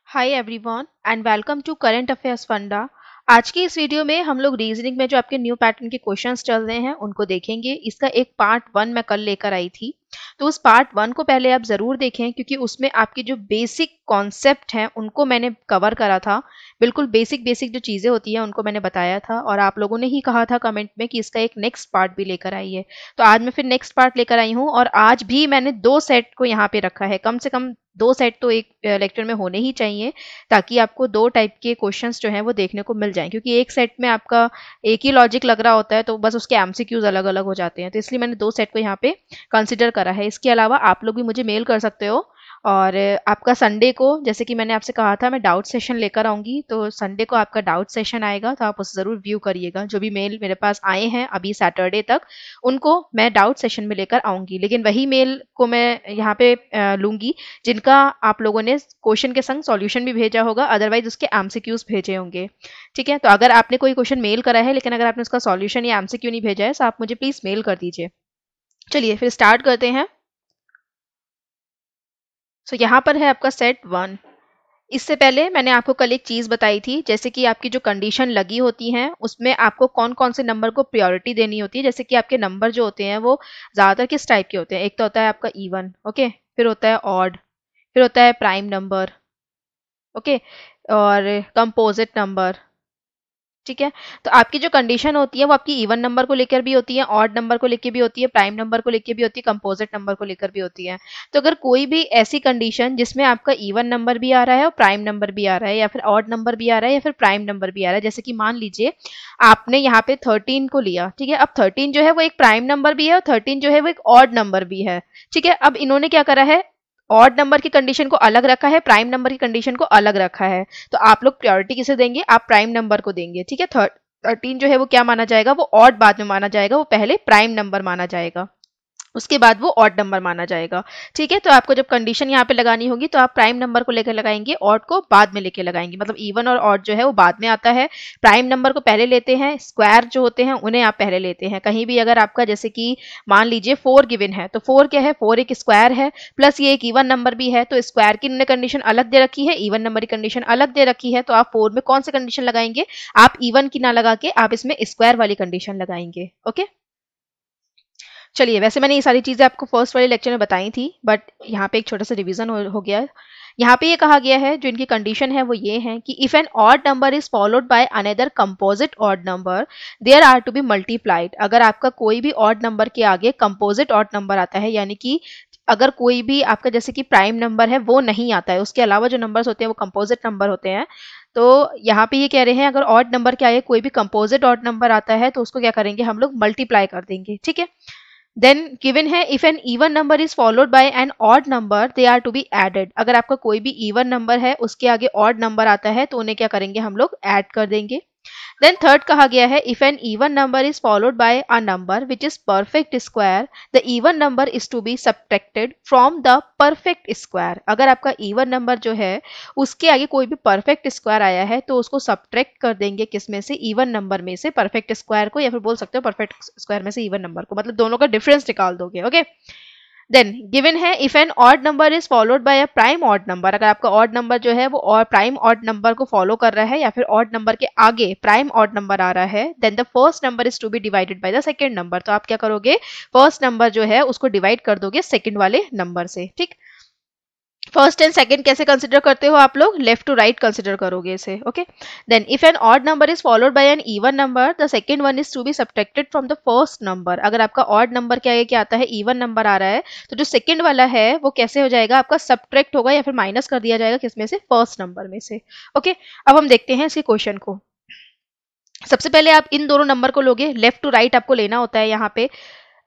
Hi everyone and welcome to current affairs funda. आज की इस वीडियो में हम लोग रीजनिंग में जो आपके न्यू पैटर्न के क्वेश्चंस चल रहे हैं उनको देखेंगे। इसका एक पार्ट 1 मैं कल लेकर आई थी, तो उस पार्ट 1 को पहले आप जरूर देखें क्योंकि उसमें आपकी जो बेसिक कॉन्सेप्ट हैं उनको मैंने कवर करा था। बिल्कुल बेसिक बेसिक जो चीज़ें होती हैं उनको मैंने बताया था और आप लोगों ने ही कहा था कमेंट में कि इसका एक नेक्स्ट पार्ट भी लेकर आइए। तो आज मैं फिर नेक्स्ट पार्ट लेकर आई हूँ और आज भी मैंने 2 सेट को यहाँ पे रखा है। कम से कम 2 सेट तो एक लेक्चर में होने ही चाहिए ताकि आपको 2 टाइप के क्वेश्चंस जो हैं वो देखने को मिल जाएं, क्योंकि एक सेट में आपका एक ही लॉजिक लग रहा होता है तो बस उसके एमसीक्यूज अलग अलग हो जाते हैं। तो इसलिए मैंने 2 सेट को यहाँ पे कंसिडर करा है। इसके अलावा आप लोग भी मुझे मेल कर सकते हो और आपका संडे को, जैसे कि मैंने आपसे कहा था, मैं डाउट सेशन लेकर आऊंगी, तो संडे को आपका डाउट सेशन आएगा तो आप उसे ज़रूर व्यू करिएगा। जो भी मेल मेरे पास आए हैं अभी सैटरडे तक उनको मैं डाउट सेशन में लेकर आऊंगी, लेकिन वही मेल को मैं यहाँ पे लूंगी जिनका आप लोगों ने क्वेश्चन के संग सॉल्यूशन भी भेजा होगा, अदरवाइज उसके एमसीक्यूज भेजे होंगे। ठीक है, तो अगर आपने कोई क्वेश्चन मेल करा है लेकिन अगर आपने उसका सॉल्यूशन या एमसीक्यू नहीं भेजा है तो आप मुझे प्लीज मेल कर दीजिए। चलिए फिर स्टार्ट करते हैं। सो यहाँ पर है आपका सेट 1। इससे पहले मैंने आपको कल एक चीज बताई थी, जैसे कि आपकी जो कंडीशन लगी होती हैं उसमें आपको कौन कौन से नंबर को प्रायोरिटी देनी होती है। जैसे कि आपके नंबर जो होते हैं वो ज्यादातर किस टाइप के होते हैं। एक तो होता है आपका इवन, ओके, फिर होता है ऑड, फिर होता है प्राइम नंबर, ओके, और कंपोजिट नंबर। ठीक है, तो आपकी जो कंडीशन होती है वो आपकी इवन नंबर को लेकर भी होती है, ऑड नंबर को लेकर भी होती है, प्राइम नंबर को लेकर भी होती है, कंपोजिट नंबर को लेकर भी होती है। तो अगर कोई भी ऐसी कंडीशन जिसमें आपका इवन नंबर भी आ रहा है और प्राइम नंबर भी आ रहा है या फिर ऑड नंबर भी आ रहा है या फिर प्राइम नंबर भी आ रहा है, जैसे कि मान लीजिए आपने यहाँ पे 13 को लिया, ठीक है, अब 13 जो है वो एक प्राइम नंबर भी है और 13 जो है वो एक ऑड नंबर भी है। ठीक है, अब इन्होंने क्या करा है, ऑड नंबर की कंडीशन को अलग रखा है, प्राइम नंबर की कंडीशन को अलग रखा है। तो आप लोग प्रायोरिटी किसे देंगे, आप प्राइम नंबर को देंगे। ठीक है, 13 जो है वो क्या माना जाएगा, वो ऑड बाद में माना जाएगा, वो पहले प्राइम नंबर माना जाएगा, उसके बाद वो ऑड नंबर माना जाएगा। ठीक है, तो आपको जब कंडीशन यहाँ पे लगानी होगी तो आप प्राइम नंबर को लेकर लगाएंगे, ऑड को बाद में लेके लगाएंगे। मतलब इवन और ऑड जो है वो बाद में आता है, प्राइम नंबर को पहले लेते हैं, स्क्वायर जो होते हैं उन्हें आप पहले लेते हैं। कहीं भी अगर आपका जैसे कि मान लीजिए 4 गिवन है तो 4 क्या है, 4 एक स्क्वायर है प्लस ये एक इवन नंबर भी है, तो स्क्वायर की इन्होंने कंडीशन अलग दे रखी है, इवन नंबर की कंडीशन अलग दे रखी है। तो आप 4 में कौन सी कंडीशन लगाएंगे, आप इवन की ना लगा के आप इसमें स्क्वायर वाली कंडीशन लगाएंगे। ओके, चलिए, वैसे मैंने ये सारी चीजें आपको फर्स्ट वाले लेक्चर में बताई थी, बट यहाँ पे एक छोटा सा रिवीजन हो गया। यहाँ पे ये कहा गया है, जो इनकी कंडीशन है वो ये है कि if an odd number is followed by another composite odd number there are to be multiplied. अगर आपका कोई भी ऑड नंबर के आगे कंपोजिट ऑड नंबर आता है, यानी कि अगर कोई भी आपका जैसे कि प्राइम नंबर है वो नहीं आता है, उसके अलावा जो नंबर्स होते हैं वो कंपोजिट नंबर होते हैं, तो यहाँ पे ये कह रहे हैं अगर ऑड नंबर के आगे कोई भी कंपोजिट ऑड नंबर आता है तो उसको क्या करेंगे, हम लोग मल्टीप्लाई कर देंगे। ठीक है, देन गिवन है if an even number is followed by an odd number they are to be added. अगर आपका कोई भी इवन नंबर है उसके आगे ऑड नंबर आता है तो उन्हें क्या करेंगे, हम लोग ऐड कर देंगे। देन थर्ड कहा गया है if an even number is followed by a number which is perfect square the even number is to be subtracted from the perfect square. अगर आपका इवन नंबर जो है उसके आगे कोई भी परफेक्ट स्क्वायर आया है तो उसको सब्ट्रैक्ट कर देंगे, किस में से, इवन नंबर में से परफेक्ट स्क्वायर को, या फिर बोल सकते हो परफेक्ट स्क्वायर में से इवन नंबर को, मतलब दोनों का डिफरेंस निकाल दोगे। ओके, देन गिवन है if an odd number is followed by a prime odd number. अगर आपका ऑड नंबर जो है वो और प्राइम ऑड नंबर को फॉलो कर रहा है या फिर ऑड नंबर के आगे प्राइम ऑड नंबर आ रहा है, then the first number is to be divided by the second number. तो आप क्या करोगे, फर्स्ट नंबर जो है उसको डिवाइड कर दोगे सेकंड वाले नंबर से। ठीक, फर्स्ट एंड सेकंड कैसे कंसिडर करते हो आप लोग, लेफ्ट टू राइट कंसिडर करोगे इसे। Okay, then if an odd number is followed by an even number the second one is to be subtracted from the first number. अगर आपका odd number के आगे क्या आता है, इवन नंबर आ रहा है, तो जो सेकंड वाला है वो कैसे हो जाएगा, आपका सब्ट्रैक्ट होगा या फिर माइनस कर दिया जाएगा, किसमें से, फर्स्ट नंबर में से। ओके, अब हम देखते हैं इसके क्वेश्चन को। सबसे पहले आप इन दोनों नंबर को लोगे, लेफ्ट टू राइट आपको लेना होता है यहाँ पे।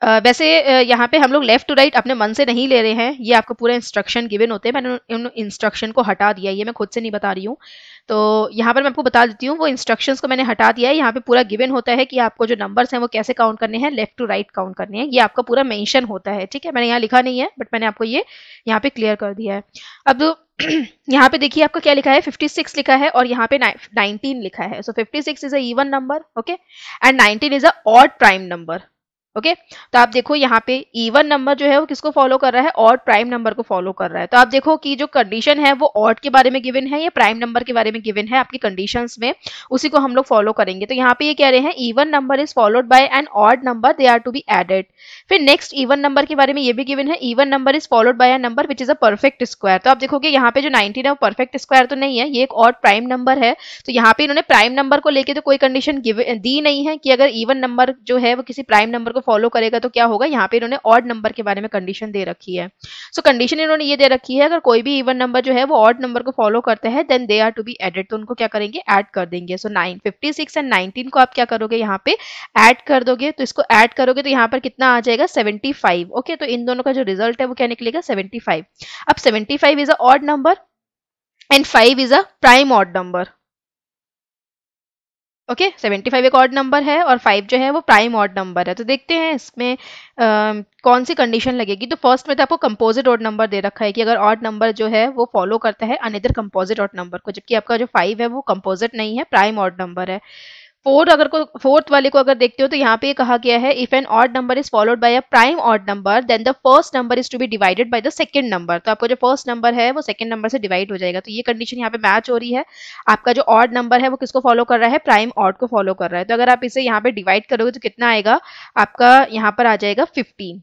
वैसे यहाँ पे हम लोग लेफ्ट टू राइट अपने मन से नहीं ले रहे हैं, ये आपको पूरा इंस्ट्रक्शन गिवन होते हैं, मैंने उन इंस्ट्रक्शन को हटा दिया, ये मैं खुद से नहीं बता रही हूँ। तो यहाँ पर मैं आपको बता देती हूँ, वो इंस्ट्रक्शंस को मैंने हटा दिया है। यहाँ पे पूरा गिवन होता है कि आपको जो नंबर्स हैं वो कैसे काउंट करने हैं, लेफ्ट टू राइट काउंट करने हैं, ये आपका पूरा मेंशन होता है। ठीक है, मैंने यहाँ लिखा नहीं है बट मैंने आपको ये यहाँ पे क्लियर कर दिया है। अब यहाँ पे देखिए आपका क्या लिखा है, 56 लिखा है और यहाँ पे 19 लिखा है। सो 56 is a even number, okay, and 19 is a odd prime number. Okay तो आप देखो यहाँ पे इवन नंबर जो है वो किसको फॉलो कर रहा है, ऑड प्राइम नंबर को फॉलो कर रहा है। तो आप देखो कि जो कंडीशन है वो ऑड के बारे में गिवन है या प्राइम नंबर के बारे में गिवन है आपकी कंडीशंस में, उसी को हम लोग फॉलो करेंगे। तो यहाँ पे ये कह रहे हैं even number is followed by an odd number, they are to be added. फिर नेक्स्ट इवन नंबर के बारे में ये भी गिवन है, even number is followed by a number which is a perfect square. तो आप देखोगे यहाँ पे जो 19 है वो परफेक्ट स्क्वायर तो नहीं है, ये एक ऑड प्राइम नंबर है। तो यहाँ पे इन्होंने प्राइम नंबर को लेके तो कोई कंडीशन दी नहीं है कि अगर इवन नंबर जो है वो किसी प्राइम नंबर को फॉलो करेगा तो क्या होगा। यहाँ पे इन्होंने ऑड नंबर के बारे में कंडीशन दे रखी है। सो कंडीशन इन्होंने ये दे रखी है, अगर कोई भी इवन नंबर जो है वो ऑड नंबर को फॉलो करते हैं then they are to be added, तो उनको क्या करेंगे, ऐड कर देंगे। सो 56 एंड 19 को आप क्या करोगे, यहाँ पे ऐड कर दोगे। तो इसको ऐड करोगे तो यहाँ पर कितना आ जाएगा, 75। ओके तो इन दोनों का जो रिजल्ट है वो क्या निकलेगा, 75। अब 75 is a odd number and 5 is a prime odd number. Okay 75 एक ऑड नंबर है और 5 जो है वो प्राइम ऑड नंबर है। तो देखते हैं इसमें कौन सी कंडीशन लगेगी। तो फर्स्ट में तो आपको कंपोजिट ऑड नंबर दे रखा है कि अगर ऑड नंबर जो है वो फॉलो करता है अनदर कंपोजिट ऑड नंबर को, जबकि आपका जो 5 है वो कंपोजिट नहीं है, प्राइम ऑड नंबर है। फोर्थ वाले को अगर देखते हो तो यहाँ पे कहा गया है if an odd number is followed by a prime odd number then the first number is to be divided by the second number. तो आपका जो फर्स्ट नंबर है वो सेकंड नंबर से डिवाइड हो जाएगा। तो ये कंडीशन यहाँ पे मैच हो रही है। आपका जो ऑड नंबर है वो किसको फॉलो कर रहा है, प्राइम ऑड को फॉलो कर रहा है। तो अगर आप इसे यहाँ पे डिवाइड करोगे तो कितना आएगा, आपका यहाँ पर आ जाएगा 15।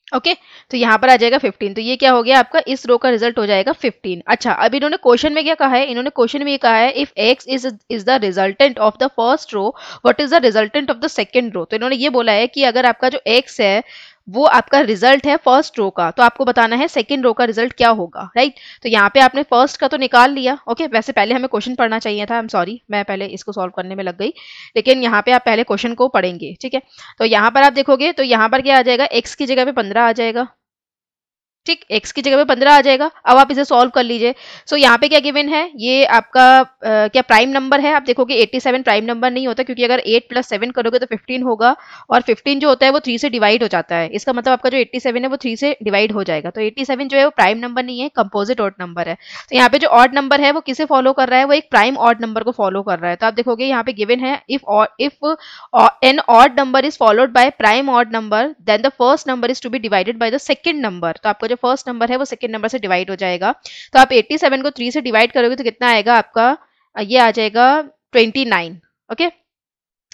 ओके तो यहाँ पर आ जाएगा 15। तो ये क्या हो गया, आपका इस रो का रिजल्ट हो जाएगा 15। अच्छा अब इन्होंने क्वेश्चन में क्या कहा है, इन्होंने क्वेश्चन में ये कहा है if x is the resultant of the first row what is the resultant of the second row. तो इन्होंने ये बोला है कि अगर आपका जो x है वो आपका रिजल्ट है फर्स्ट रो का, तो आपको बताना है सेकंड रो का रिजल्ट क्या होगा, राइट। तो यहाँ पे आपने फर्स्ट का तो निकाल लिया। ओके वैसे पहले हमें क्वेश्चन पढ़ना चाहिए था, आई एम सॉरी मैं पहले इसको सॉल्व करने में लग गई, लेकिन यहाँ पे आप पहले क्वेश्चन को पढ़ेंगे, ठीक है। तो यहाँ पर आप देखोगे तो यहाँ पर क्या आ जाएगा, x की जगह पे 15 आ जाएगा, ठीक, x की जगह पे 15 आ जाएगा। अब आप इसे सॉल्व कर लीजिए। सो यहाँ पे क्या गिवन है, ये आपका क्या प्राइम नंबर है। आप देखोगे 87 प्राइम नंबर नहीं होता, क्योंकि अगर 8 + 7 करोगे तो 15 होगा, और 15 जो होता है वो 3 से डिवाइड हो जाता है। इसका मतलब आपका जो 87 है वो 3 से डिवाइड हो जाएगा। तो 87 जो है वो प्राइम नंबर नहीं है, कंपोजिट ऑड नंबर है। तो यहाँ पे जो ऑड नंबर है वो किसे फॉलो कर रहा है, वो एक प्राइम ऑड नंबर को फॉलो कर रहा है। तो आप देखोगे यहाँ पे गिवन है if an odd number is followed by prime odd number then the first number is to be divided by the second number. तो आपका जो फर्स्ट नंबर है वो सेकंड नंबर से डिवाइड हो जाएगा। तो आप 87 को 3 से डिवाइड करोगे तो कितना आएगा आपका, ये आ जाएगा 29। ओके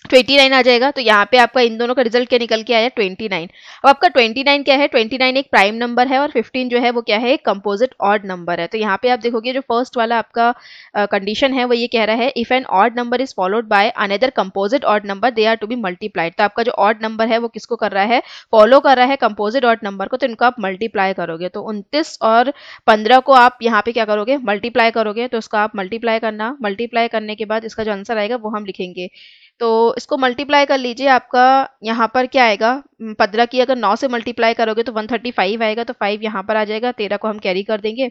29 आ जाएगा। तो यहाँ पे आपका इन दोनों का रिजल्ट क्या निकल के आया, 29। अब आपका 29 क्या है, 29 एक प्राइम नंबर है और 15 जो है वो क्या है, एक कंपोजिट ऑड नंबर है। तो यहाँ पे आप देखोगे जो फर्स्ट वाला आपका कंडीशन है वो ये कह रहा है if an odd number is followed by another composite odd number they are to be multiplied. तो आपका जो ऑड नंबर है वो किसको कर रहा है, फॉलो कर रहा है कंपोजिट ऑड नंबर को। तो इनको आप मल्टीप्लाई करोगे तो 29 और 15 को आप यहाँ पे क्या करोगे, मल्टीप्लाई करोगे। तो इसको आप मल्टीप्लाई करना, मल्टीप्लाई करने के बाद इसका जो आंसर आएगा वो हम लिखेंगे। तो इसको मल्टीप्लाई कर लीजिए, आपका यहाँ पर क्या आएगा, 15 की अगर 9 से मल्टीप्लाई करोगे तो 135 आएगा। तो 5 यहाँ पर आ जाएगा, 13 को हम कैरी कर देंगे।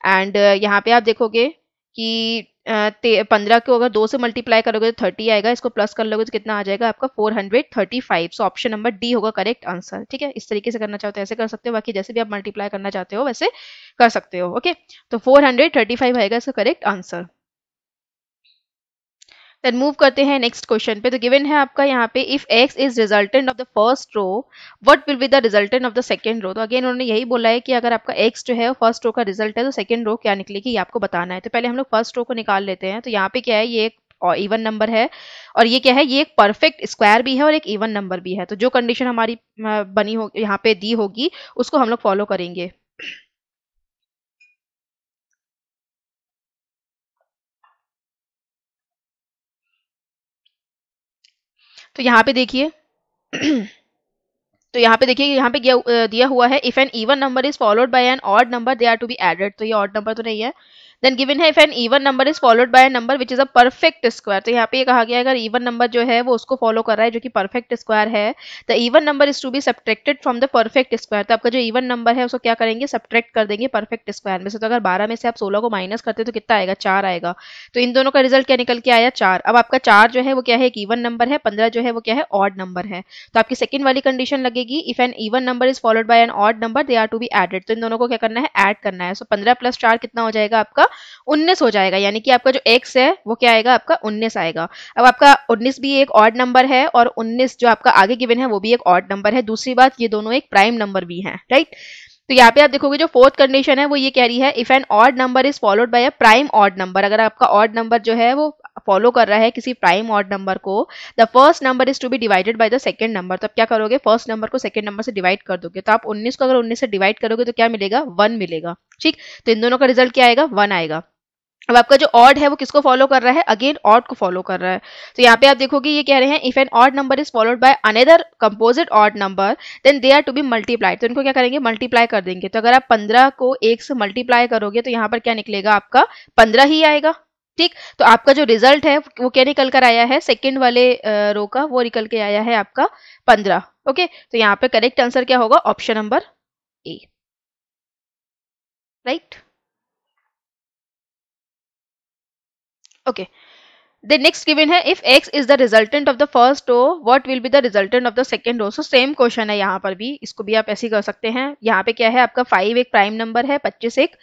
एंड यहाँ पे आप देखोगे कि 15 को अगर 2 से मल्टीप्लाई करोगे तो 30 आएगा, इसको प्लस कर लोगे तो कितना आ जाएगा आपका 435। सो ऑप्शन नंबर डी होगा करेक्ट आंसर, ठीक है। इस तरीके से करना चाहते हो ऐसे कर सकते हो, बाकी जैसे भी आप मल्टीप्लाई करना चाहते हो वैसे कर सकते हो। ओके तो 435 आएगा इसका करेक्ट आंसर। देन मूव करते हैं नेक्स्ट क्वेश्चन पे। तो गिवन है आपका यहाँ पे if x is resultant of the first row what will be the resultant of the second row. तो अगेन उन्होंने यही बोला है कि अगर आपका x जो है फर्स्ट रो का रिजल्ट है तो सेकंड रो क्या निकलेगी ये आपको बताना है। तो पहले हम लोग फर्स्ट रो को निकाल लेते हैं। तो यहाँ पे क्या है, ये एक इवन नंबर है और ये क्या है, ये एक परफेक्ट स्क्वायर भी है और एक इवन नंबर भी है। तो जो कंडीशन हमारी बनी हो यहाँ पे दी होगी उसको हम लोग फॉलो करेंगे। तो यहाँ पे देखिए तो यहाँ पे देखिए, यहाँ पे दिया हुआ है if an even number is followed by an odd number they are to be added. तो ये ऑड नंबर तो नहीं है। देन गिवन है if an even number is followed by number which is a perfect square. तो यहाँ पे ये कहा गया है अगर इवन नंबर जो है वो उसको फॉलो कर रहा है जो कि परफेक्ट स्क्वायर है, the even number is to be subtracted from the perfect square. तो आपका जो इवन नंबर है उसको क्या करेंगे, सब्ट्रैक्ट कर देंगे परफेक्ट स्क्वायर में से। तो अगर 12 में से आप 16 को माइनस करते तो कितना आएगा, 4 आएगा। तो इन दोनों का रिजल्ट क्या निकल के आया, 4। अब आपका 4 जो है वो क्या है, एक इवन नंबर है, 15 जो है वो क्या है, ऑड नंबर है। तो आपकी सेकंड वाली कंडीशन लगेगी if an even number is followed by an odd number they are to be added. तो इन दोनों को क्या करना है, ऐड करना है। सो 15 + 4 कितना हो जाएगा आपका आपका 19 हो जाएगा, यानी कि आपका जो x है वो क्या आएगा, आपका 19 आएगा। अब आपका 19 भी एक ऑड नंबर है और 19 जो आपका आगे गिवन है वो भी एक ऑड नंबर है। दूसरी बात, ये दोनों एक प्राइम नंबर भी हैं, राइट। तो यहाँ पे आप देखोगे जो फोर्थ कंडीशन है वो ये कह रही है, if an odd number is followed by a prime odd number, अगर आपका ऑड नंबर जो है वो फॉलो कर रहा है किसी प्राइम ऑड नंबर को, the first number is to be divided by the second number. तो आप क्या करोगे, फर्स्ट नंबर को सेकंड नंबर से डिवाइड कर दोगे। तो आप 19 को अगर 19 से डिवाइड करोगे तो क्या मिलेगा, 1 मिलेगा, ठीक। तो इन दोनों का रिजल्ट क्या आएगा, 1 आएगा। अब आपका जो ऑड है वो किसको फॉलो कर रहा है, अगेन ऑड को फॉलो कर रहा है। तो यहाँ पे आप देखोगे ये कह रहे हैं, if an odd number is followed by another composite odd number then they are to be multiplied. तो इनको क्या करेंगे, मल्टीप्लाई कर देंगे। तो अगर आप 15 को 1 से मल्टीप्लाई करोगे तो यहाँ पर क्या निकलेगा, आपका 15 ही आएगा, ठीक। तो आपका जो रिजल्ट है वो क्या निकल कर आया है, सेकेंड वाले रो का वो निकल के आया है आपका 15। ओके, तो यहाँ पे करेक्ट आंसर क्या होगा, option number A, right. Okay, the next given है, if x is the resultant of the first row what will be the resultant of the second row। so same question है यहाँ पर भी, इसको भी आप ऐसे ही कर सकते हैं। यहाँ पे क्या है, आपका 5 एक प्राइम नंबर है, 25 एक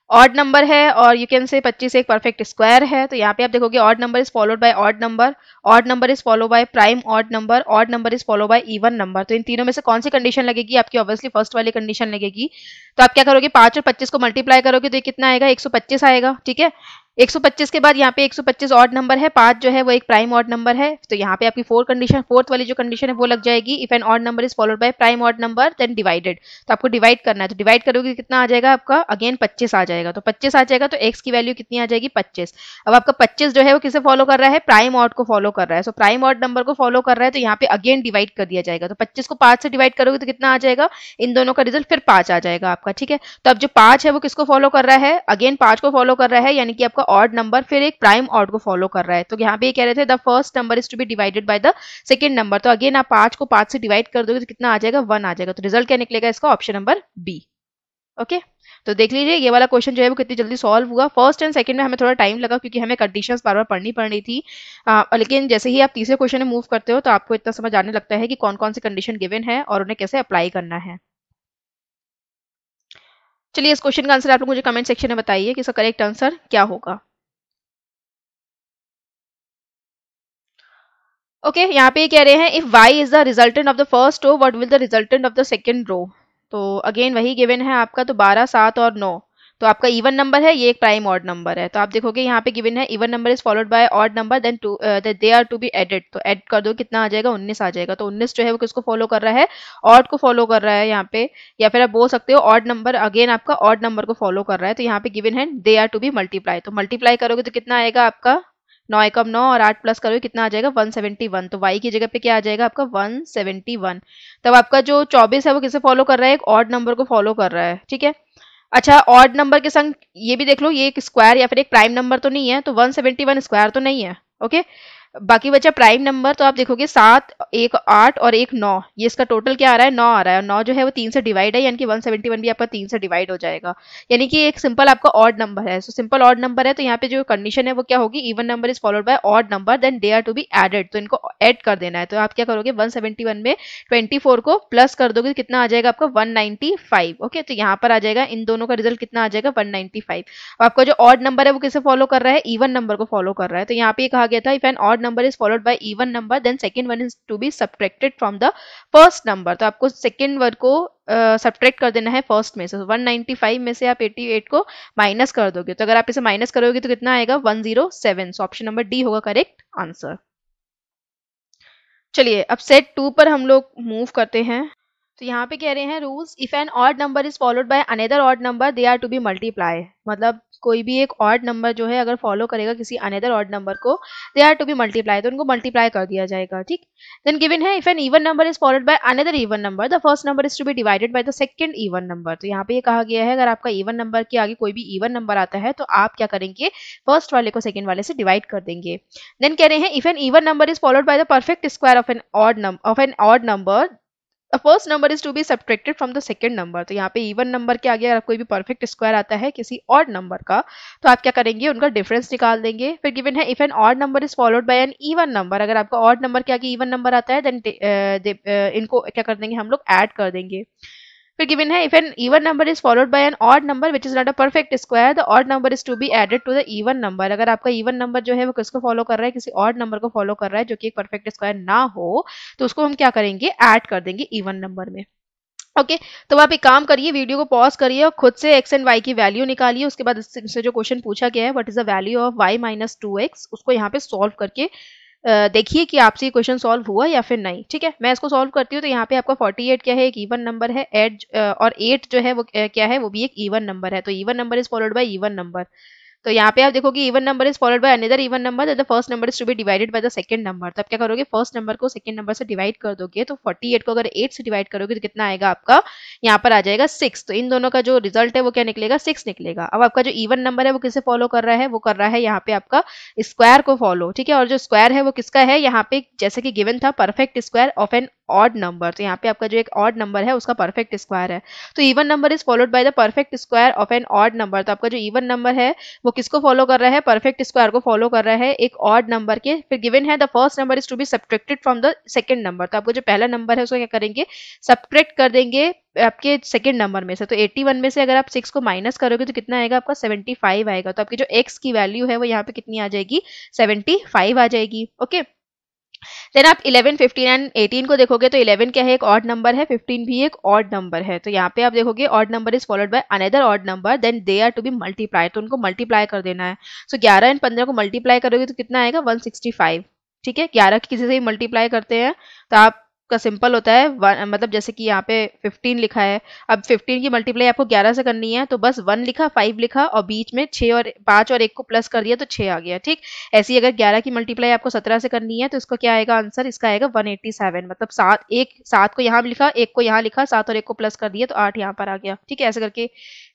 ऑड नंबर है, और यू कैन से 25 एक परफेक्ट स्क्वायर है। तो यहाँ पे आप देखोगे odd number is followed by odd number is follow by prime odd number is follow by even number. तो इन तीनों में से कौन सी कंडीशन लगेगी, आपकी ऑब्वियसली फर्स्ट वाली कंडीशन लगेगी। तो आप क्या करोगे, 5 और 25 को मल्टीप्लाई करोगे तो ये कितना आएगा, 125 आएगा, ठीक है। 125 के बाद यहाँ पे 125 ऑड नंबर है, 5 जो है वो एक प्राइम ऑड नंबर है। तो यहाँ पे आपकी फोर्थ वाली जो कंडीशन है वो लग जाएगी, if an odd number is followed by prime odd number then divided. तो आपको डिवाइड करना है, तो डिवाइड करोगे कितना आ जाएगा, आपका अगेन 25 आ जाएगा। तो 25 आ जाएगा तो x की वैल्यू कितनी आ जाएगी, 25। अब आपका 25 जो है वो किसे फॉलो कर रहा है, प्राइम ऑड को फॉलो कर रहा है। सो प्राइम ऑड नंबर को फॉलो कर रहा है तो यहाँ पे अगेन डिवाइड कर दिया जाएगा। तो 25 को 5 से डिवाइड करोगे तो कितना आ जाएगा, इन दोनों का रिजल्ट फिर 5 आ जाएगा आपका, ठीक है। तो अब जो 5 है वो किसको फॉलो कर रहा है, अगेन 5 को फॉलो कर रहा है, यानी कि आपका ऑड नंबर फिर एक प्राइम ऑड को फॉलो कर रहा है। तो यहाँ पे ये कह रहे थे, the first number is to be divided by the second number. तो अगेन आप 5 को 5 से डिवाइड कर दोगे तो कितना आ जाएगा, 1 आ जाएगा। तो रिजल्ट क्या निकलेगा इसका, ऑप्शन नंबर बी। ओके, तो देख लीजिए ये वाला क्वेश्चन जो है वो कितनी जल्दी सॉल्व हुआ। फर्स्ट एंड सेकंड में हमें थोड़ा टाइम लगा क्योंकि हमें कंडीशंस बार बार पढ़नी पड़ रही थी, लेकिन जैसे ही आप तीसरे क्वेश्चन में मूव करते हो तो आपको इतना समझ आने लगता है कि कौन कौन सी कंडीशन गिवन है और उन्हें कैसे अप्लाई करना है। चलिए इस क्वेश्चन का आंसर आप लोग मुझे कमेंट सेक्शन में बताइए कि इसका करेक्ट आंसर क्या होगा। ओके, यहाँ पे कह रहे हैं, if y is the resultant of the first row what will the resultant of the second row. तो अगेन वही गिवन है आपका, तो 12, 7 और 9। तो आपका इवन नंबर है, ये एक प्राइम ऑड नंबर है। तो आप देखोगे यहाँ पे गिवन है, even number is followed by odd number then they are to be added. तो ऐड कर दो, कितना आ जाएगा, 19 आ जाएगा। तो 19 जो है वो किसको फॉलो कर रहा है, ऑड को फॉलो कर रहा है यहाँ पे, या फिर आप बोल सकते हो ऑड नंबर अगेन आपका ऑड नंबर को फॉलो कर रहा है। तो यहाँ पे गिवन है they are to be multiply. तो मल्टीप्लाई करोगे तो कितना आएगा आपका, 9 एकम 9 और 8 प्लस करोगे कितना आ जाएगा, 171। तो y की जगह पे क्या आ जाएगा आपका, 171। तब आपका जो 24 है वो किसे फॉलो कर रहा है, एक ऑड नंबर को फॉलो कर रहा है, ठीक है। अच्छा, ऑड नंबर के संग ये भी देख लो, ये एक स्क्वायर या फिर एक प्राइम नंबर तो नहीं है, तो 171 स्क्वायर तो नहीं है। ओके, बाकी बचा प्राइम नंबर। तो आप देखोगे 7, 1 8 और 1 9, ये इसका टोटल क्या आ रहा है, 9 आ रहा है। और 9 जो है वो 3 से डिवाइड है, यानी कि 171 भी आपका 3 से डिवाइड हो जाएगा, यानी कि एक सिंपल आपका ऑड नंबर है। सो सिंपल ऑड नंबर है तो यहाँ पे जो कंडीशन है वो क्या होगी, even number is followed by odd number then they are to be added. तो इनको ऐड कर देना है। तो आप क्या करोगे, 171 में 24 को प्लस कर दोगे, कितना आ जाएगा आपका, 195। ओके, तो यहाँ पर आ जाएगा, इन दोनों का रिजल्ट कितना आ जाएगा, 195। आपका जो ऑड नंबर है वो किसे फॉलो कर रहा है, इवन नंबर को फॉलो कर रहा है। तो यहाँ पे कहा गया था, if an odd number is followed by even number then second one is to be subtracted from the first number. तो आपको सेकंड वर्ड को सब्ट्रैक्ट कर देना है फर्स्ट में से। 195 में से आप 88 को माइनस कर दोगे, तो अगर आप इसे माइनस करोगे तो कितना आएगा, 107। सो ऑप्शन नंबर डी होगा करेक्ट आंसर। चलिए अब सेट 2 पर हम लोग मूव करते हैं। तो यहाँ पे कह रहे हैं, rules, if an odd number is followed by another odd number they are to be multiply. मतलब कोई भी एक ऑड नंबर जो है अगर फॉलो करेगा किसी अनदर ऑड नंबर को, they are to be multiply, तो उनको मल्टीप्लाई कर दिया जाएगा, ठीक। देन गिवन है, if an even number is followed by another even number the first number is to be divided by the second even number. तो यहाँ पे ये कहा गया है, अगर आपका इवन नंबर के आगे कोई भी इवन नंबर आता है तो आप क्या करेंगे, फर्स्ट वाले को सेकंड वाले से डिवाइड कर देंगे। देन कह रहे हैं, if an even number is followed by the perfect square of an odd number the first number is to be subtracted from the second number। तो यहाँ पे इवन नंबर के आगे अगर कोई भी परफेक्ट स्क्वायर आता है किसी ऑड नंबर का, तो आप क्या करेंगे, उनका डिफरेंस निकाल देंगे। फिर गिवन है, if an odd number is followed by an even number, अगर आपका ऑड नंबर के आगे इवन नंबर आता है देन इनको क्या कर देंगे हम लोग, ऐड कर देंगे। फिर गिवन है if an even number is followed by an odd number which is not a perfect square the odd number is to be added to the even number. अगर आपका इवन नंबर जो है वो किसको फॉलो कर रहा है, किसी ऑड नंबर को फॉलो कर रहा है जो कि एक परफेक्ट स्क्वायर ना हो, तो उसको हम क्या करेंगे, ऐड कर देंगे इवन नंबर में। ओके तो आप एक काम करिए, वीडियो को पॉज करिए और खुद से एक्स एंड वाई की वैल्यू निकालिए। उसके बाद इससे जो क्वेश्चन पूछा गया है what is the value of Y minus 2x, उसको यहाँ पे सॉल्व करके देखिए कि आपसे ये क्वेश्चन सॉल्व हुआ या फिर नहीं। ठीक है, मैं इसको सॉल्व करती हूँ। तो यहाँ पे आपका 48 क्या है, एक इवन नंबर है, और 8 जो है वो क्या है, वो भी एक इवन नंबर है। तो even number is followed by even number. तो यहाँ पे आप देखोगे even number is followed by another even number, the first number is to be divided by the second number. तब क्या करोगे, फर्स्ट नंबर को सेकंड नंबर से डिवाइड कर दोगे। तो 48 को अगर 8 से डिवाइड करोगे तो कितना आएगा आपका, यहाँ पर आ जाएगा 6। तो इन दोनों का जो रिजल्ट है वो क्या निकलेगा, 6 निकलेगा। अब आपका जो इवन नंबर है वो किसे फॉलो कर रहा है, वो कर रहा है यहाँ पे आपका स्क्वायर को फॉलो। ठीक है, और जो स्क्वायर है वो किसका है, यहाँ पे जैसे कि गिवन था perfect square of an odd number. तो यहाँ पे आपका जो एक ऑड नंबर है उसका परफेक्ट स्क्वायर है। तो even number is followed by the perfect square of an odd number. तो आपका जो इवन नंबर है वो किसको फॉलो कर रहा है, परफेक्ट स्क्वायर को फॉलो कर रहा है एक ऑड नंबर के। फिर गिवन है the first number is to be subtracted from the second number. तो आपको जो पहला नंबर है उसको क्या करेंगे, सब्ट्रैक्ट कर देंगे आपके सेकंड नंबर में से। तो 81 में से अगर आप 6 को माइनस करोगे तो कितना आएगा आपका, 75 आएगा। तो आपकी जो x की वैल्यू है वो यहाँ पे कितनी आ जाएगी, 75 आ जाएगी। ओके देन आप 11, 15 एंड 18 को देखोगे तो 11 क्या है, एक ऑड नंबर है, 15 भी एक ऑड नंबर है। तो यहाँ पे आप देखोगे odd number is followed by another odd number, then they are to be multiply. तो उनको मल्टीप्लाई कर देना है। सो 11 एंड 15 को मल्टीप्लाई करोगे तो कितना आएगा, 165। ठीक है, 11 किसी से ही मल्टीप्लाई करते हैं तो आप का सिंपल होता है मतलब जैसे कि यहाँ पे 15 लिखा है, अब 15 की मल्टीप्लाई आपको 11 से करनी है। तो बस 1 लिखा, 5 लिखा और बीच में 6 और 5 और 1 को प्लस कर दिया तो 6 आ गया। ठीक, ऐसे ही अगर 11 की मल्टीप्लाई आपको 17 से करनी है तो इसका क्या आएगा आंसर, इसका आएगा 187। मतलब 7 को यहाँ लिखा, 1 को यहाँ लिखा, 7 और 1 को प्लस कर दिया तो 8 यहाँ पर आ गया। ठीक है, ऐसे करके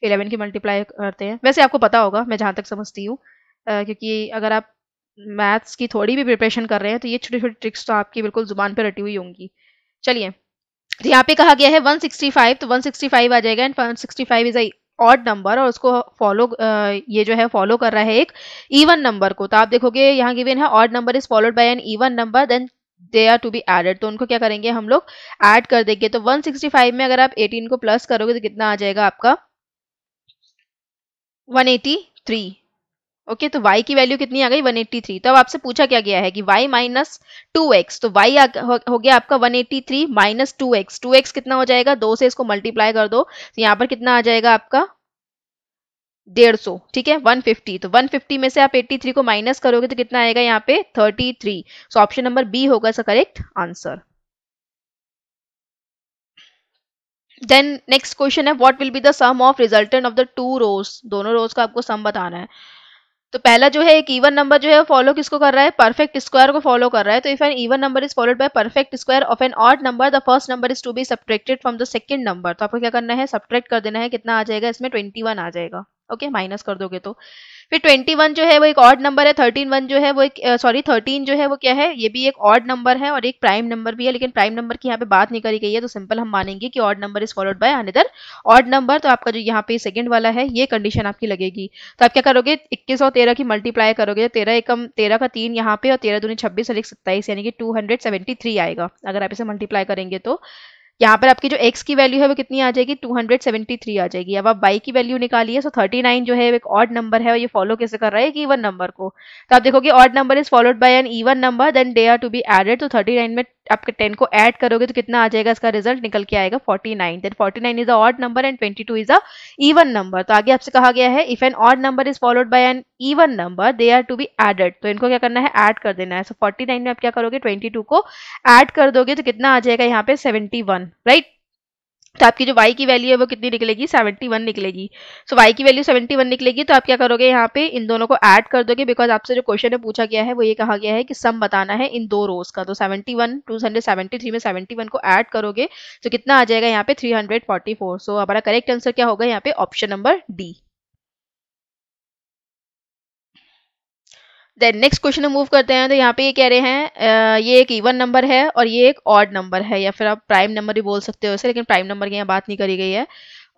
11 की मल्टीप्लाई करते हैं। वैसे आपको पता होगा, मैं जहाँ तक समझती हूँ, क्योंकि अगर आप मैथ्स की थोड़ी भी प्रिपरेशन कर रहे हैं तो ये छोटी छोटी ट्रिक्स तो आपकी बिल्कुल जुबान पर रटी हुई होंगी। चलिए, तो यहाँ पे कहा गया है 165, तो 165 आ जाएगा एंड 165 इज ऑड नंबर और उसको फॉलो ये जो है फॉलो कर रहा है एक इवन नंबर को। तो आप देखोगे यहाँ गिवन है odd number is followed by an even number then they are to be added. तो उनको क्या करेंगे हम लोग, ऐड कर देंगे। तो 165 में अगर आप 18 को प्लस करोगे तो कितना आ जाएगा आपका, 183। ओके तो y की वैल्यू कितनी आ गई, 183। तो अब आपसे पूछा क्या गया है कि y माइनस 2x, तो y हो गया आपका 183 माइनस 2x। 2x कितना हो जाएगा, 2 से इसको मल्टीप्लाई कर दो तो यहाँ पर कितना आ जाएगा आपका 150। ठीक है, 150। तो 150 में से आप 83 को माइनस करोगे तो कितना आएगा यहाँ पे 33। सो ऑप्शन नंबर बी होगा इसका correct answer. Then next question है what will be the sum of resultant of the two rows. दोनों रोज का आपको सम बताना है। तो पहला जो है एक इवन नंबर जो है फॉलो किसको कर रहा है, परफेक्ट स्क्वायर को फॉलो कर रहा है। तो if an even number is followed by perfect square of an odd number the first number is to be subtracted from the second number. तो आपको क्या करना है, सब्ट्रैक्ट कर देना है। कितना आ जाएगा इसमें, 21 आ जाएगा। ओके माइनस कर दोगे तो फिर 21 जो है वो एक ऑड नंबर है, 13 जो है वो एक 13 जो है वो क्या है, ये भी एक ऑड नंबर है और एक प्राइम नंबर भी है। लेकिन प्राइम नंबर की यहाँ पे बात नहीं करी गई है तो सिंपल हम मानेंगे कि odd number is followed by another odd number. तो आपका जो यहाँ पे सेकंड वाला है ये कंडीशन आपकी लगेगी। तो आप क्या करोगे, 21 और 13 की मल्टीप्लाई करोगे। 13 एकम 13 का 3 यहाँ पे और 13 दूनी 26 और 1 27 यानी कि 273 आएगा अगर आप इसे मल्टीप्लाई करेंगे। तो यहाँ पर आपकी जो x की वैल्यू है वो कितनी आ जाएगी, 273 आ जाएगी। अब आप y की वैल्यू निकालिए। सो 39 जो है एक ऑड नंबर है और ये फॉलो कैसे कर रहा है, एक इवन नंबर को। तो आप देखोगे odd number is followed by an even number then they are to be added. तो 39 में आपके 10 को ऐड करोगे तो कितना आ जाएगा, इसका रिजल्ट निकल के आएगा 49। Then 49 is a odd number and 22 is a even number. तो आगे आपसे कहा गया है if an odd number is followed by an even number they are to be added. तो इनको क्या करना है, ऐड कर देना है। सो 49 में आप क्या करोगे, 22 को ऐड कर दोगे तो कितना आ जाएगा यहाँ पे 71, राइट। तो आपकी जो y की वैल्यू है वो कितनी निकलेगी, 71 निकलेगी। सो y की वैल्यू 71 निकलेगी। तो आप क्या करोगे, यहाँ पे इन दोनों को ऐड कर दोगे बिकॉज आपसे जो क्वेश्चन में पूछा गया है वो ये कहा गया है कि सम बताना है इन दो रोज का। तो 71 273 में 71 को ऐड करोगे तो कितना आ जाएगा यहाँ पे 344। सो हमारा करेक्ट आंसर क्या होगा यहाँ पे, option number D. Then next question में मूव करते हैं। तो यहाँ पे ये कह रहे हैं ये एक इवन नंबर है और ये एक ऑड नंबर है या फिर आप प्राइम नंबर भी बोल सकते हो इसे, लेकिन प्राइम नंबर की यहाँ बात नहीं करी गई है।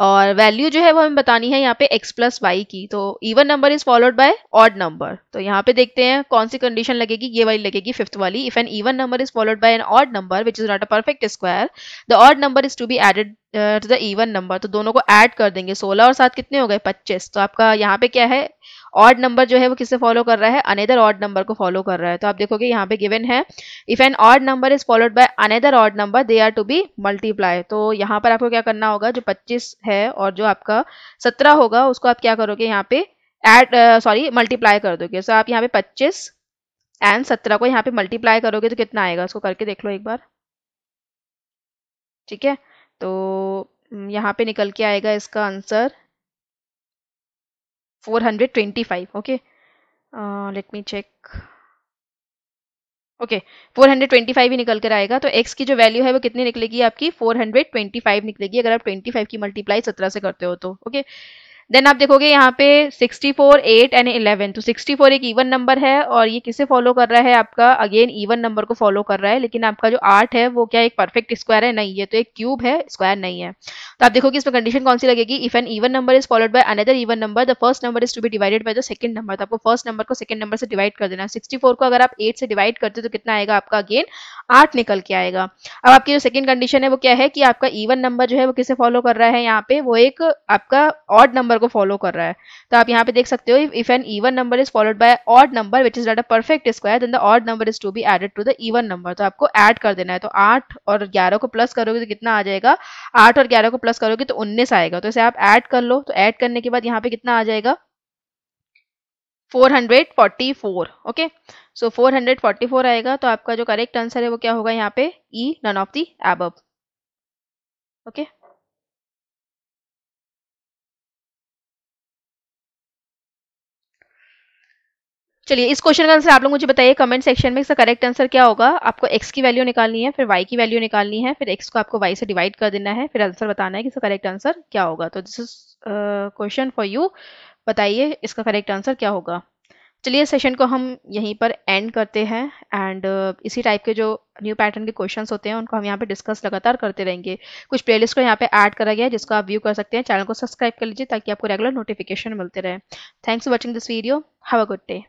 और वैल्यू जो है वो हमें बतानी है यहाँ पे x प्लस वाई की। तो even number is followed by odd number, तो यहाँ पे देखते हैं कौन सी कंडीशन लगेगी, ये वाली लगेगी फिफ्थ वाली। If an even number is followed by an odd number which is not a perfect square, the odd number is to be added to the even number. तो दोनों को ऐड कर देंगे, 16 और 7 कितने हो गए 25। तो आपका यहाँ पे क्या है, ऑड नंबर जो है वो किससे फॉलो कर रहा है, अनदर ऑड नंबर को फॉलो कर रहा है। तो आप देखोगे यहाँ पे गिवन है if an odd number is followed by another odd number they are to be multiply. तो यहाँ पर आपको क्या करना होगा, जो 25 है और जो आपका 17 होगा उसको आप क्या करोगे, यहाँ पे ऐड मल्टीप्लाई कर दोगे। सो आप यहाँ पे 25 एंड 17 को यहाँ पे मल्टीप्लाई करोगे तो कितना आएगा, उसको करके देख लो एक बार। ठीक है, तो यहाँ पे निकल के आएगा इसका answer 425। Okay, let me check. Okay, 425 ही निकल कर आएगा। तो x की जो वैल्यू है वो कितनी निकलेगी आपकी, 425 निकलेगी अगर आप 25 की मल्टीप्लाई 17 से करते हो तो। ओके, देन आप देखोगे यहाँ पे 64, 8 एंड 11। तो 64 एक इवन नंबर है और ये किसे फॉलो कर रहा है, आपका अगेन इवन नंबर को फॉलो कर रहा है। लेकिन आपका जो 8 है वो क्या एक परफेक्ट स्क्वायर है, नहीं, ये तो एक क्यूब है, स्क्वायर नहीं है। तो आप देखोगे इसमें कंडीशन कौन सी लगेगी, if an even number is followed by another even number the first number is to be divided by the second number. तो आपको फर्स्ट नंबर को सेकंड नंबर से डिवाइड कर देना है। 64 को अगर आप 8 से डिवाइड करते हो तो कितना आएगा आपका, अगेन 8 निकल के आएगा। अब आपकी जो सेकंड कंडीशन है वो क्या है कि आपका इवन नंबर जो है वो किसे फॉलो कर रहा है, यहाँ पे वो एक आपका ऑड नंबर को फॉलो कर रहा है। तो आप यहाँ पे देख सकते हो if an even number is followed by odd number which is not a perfect square then the odd number is to be added to the even number. तो आपको ऐड कर देना है। तो 8 और 11 को प्लस करोगे तो कितना आ जाएगा, 8 और 11 को प्लस करोगे तो 19 आएगा। तो इसे आप ऐड कर लो। तो ऐड करने के बाद यहाँ पे कितना आ जाएगा, 444। ओके, सो 444 आएगा। तो आपका जो करेक्ट आंसर है वो क्या होगा यहाँ पे, E, none of the above. Okay, चलिए इस क्वेश्चन का आंसर आप लोग मुझे बताइए कमेंट सेक्शन में, इसका करेक्ट आंसर क्या होगा। आपको x की वैल्यू निकालनी है, फिर y की वैल्यू निकालनी है, फिर x को आपको y से डिवाइड कर देना है, फिर आंसर बताना है कि इसका करेक्ट आंसर क्या होगा। तो this is question for you, बताइए इसका करेक्ट आंसर क्या होगा। चलिए सेशन को हम यहीं पर एंड करते हैं एंड इसी टाइप के जो न्यू पैटर्न के क्वेश्चंस होते हैं उनको हम यहाँ पे डिस्कस लगातार करते रहेंगे। कुछ प्लेलिस्ट को यहाँ पे ऐड करा गया है जिसको आप व्यू कर सकते हैं। चैनल को सब्सक्राइब कर लीजिए ताकि आपको रेगुलर नोटिफिकेशन मिलते रहे। Thanks for watching this video, have a good day.